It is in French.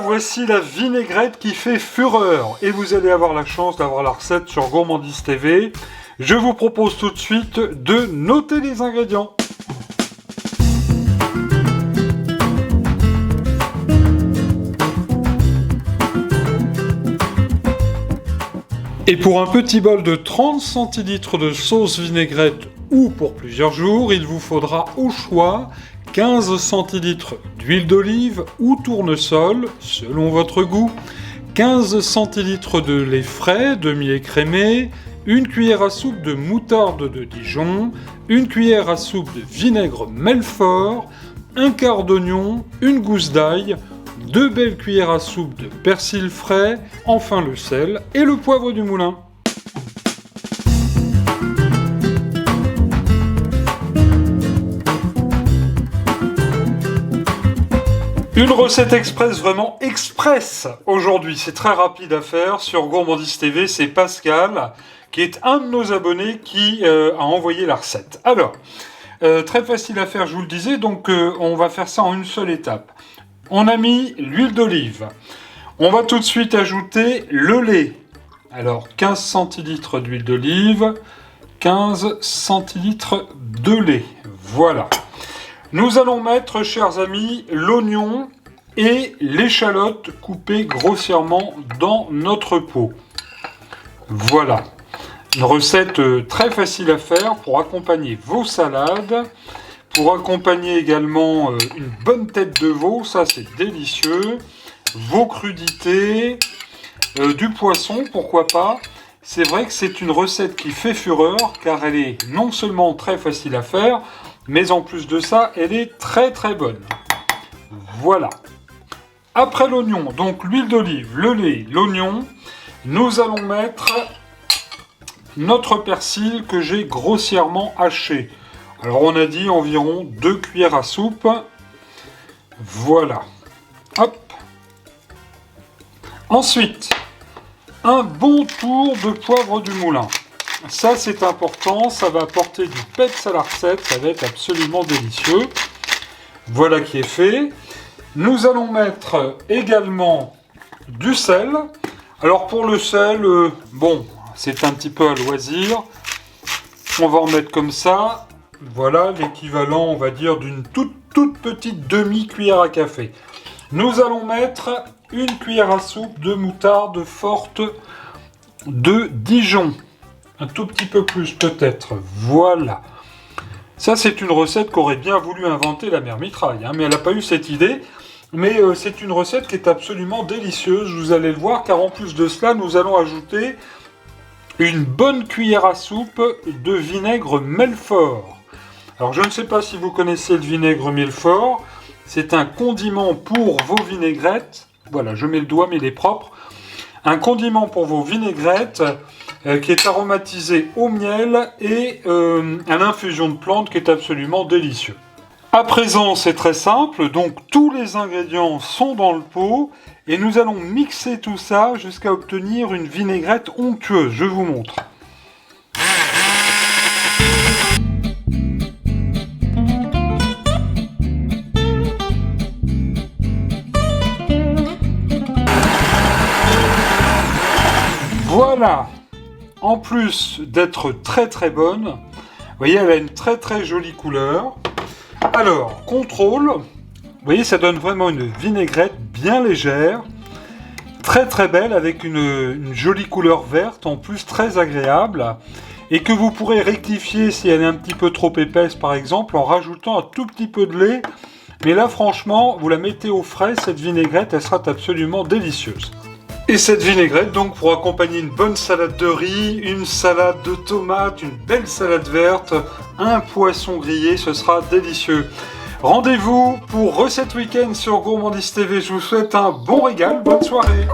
voici la vinaigrette qui fait fureur. Et vous allez avoir la chance d'avoir la recette sur Gourmandise TV. Je vous propose tout de suite de noter les ingrédients. Et pour un petit bol de 30 centilitres de sauce vinaigrette ou pour plusieurs jours, il vous faudra au choix 15 centilitres d'huile d'olive ou tournesol, selon votre goût, 15 centilitres de lait frais, demi-écrémé, une cuillère à soupe de moutarde de Dijon, une cuillère à soupe de vinaigre Melfort, un quart d'oignon, une gousse d'ail, 2 belles cuillères à soupe de persil frais, enfin le sel et le poivre du moulin. Une recette express, vraiment express aujourd'hui, c'est très rapide à faire sur Gourmandise TV, c'est Pascal qui est un de nos abonnés qui a envoyé la recette. Alors, très facile à faire, je vous le disais, donc on va faire ça en une seule étape. On a mis l'huile d'olive, on va tout de suite ajouter le lait. Alors 15 centilitres d'huile d'olive, 15 centilitres de lait, voilà. Nous allons mettre, chers amis, l'oignon et l'échalote coupées grossièrement dans notre pot. Voilà. Une recette très facile à faire pour accompagner vos salades, pour accompagner également une bonne tête de veau, ça c'est délicieux, vos crudités, du poisson, pourquoi pas. C'est vrai que c'est une recette qui fait fureur car elle est non seulement très facile à faire, mais en plus de ça, elle est très très bonne. Voilà. Après l'oignon, donc l'huile d'olive, le lait, l'oignon, nous allons mettre notre persil que j'ai grossièrement haché. Alors on a dit environ 2 cuillères à soupe. Voilà. Hop. Ensuite, un bon tour de poivre du moulin. Ça c'est important, ça va apporter du peps à la recette, ça va être absolument délicieux. Voilà qui est fait. Nous allons mettre également du sel. Alors pour le sel, bon, c'est un petit peu à loisir. On va en mettre comme ça. Voilà l'équivalent, on va dire, d'une toute petite demi-cuillère à café. Nous allons mettre une cuillère à soupe de moutarde forte de Dijon. Un tout petit peu plus peut-être, voilà. Ça c'est une recette qu'aurait bien voulu inventer la mère Mitraille, hein, mais elle n'a pas eu cette idée. Mais c'est une recette qui est absolument délicieuse, vous allez le voir, car en plus de cela, nous allons ajouter une bonne cuillère à soupe de vinaigre Melfort. Alors je ne sais pas si vous connaissez le vinaigre Melfort, c'est un condiment pour vos vinaigrettes. Voilà, je mets le doigt mais il est propre. Un condiment pour vos vinaigrettes qui est aromatisé au miel et à l'infusion de plantes qui est absolument délicieux. À présent, c'est très simple, donc tous les ingrédients sont dans le pot et nous allons mixer tout ça jusqu'à obtenir une vinaigrette onctueuse. Je vous montre. Voilà. En plus d'être très très bonne, vous voyez, elle a une très très jolie couleur. Alors, contrôle, vous voyez, ça donne vraiment une vinaigrette bien légère, très très belle, avec une jolie couleur verte, en plus très agréable, et que vous pourrez rectifier si elle est un petit peu trop épaisse par exemple, en rajoutant un tout petit peu de lait. Mais là franchement, vous la mettez au frais, cette vinaigrette, elle sera absolument délicieuse. Et cette vinaigrette, donc, pour accompagner une bonne salade de riz, une salade de tomates, une belle salade verte, un poisson grillé, ce sera délicieux. Rendez-vous pour Recette Week-end sur Gourmandise TV. Je vous souhaite un bon régal, bonne soirée.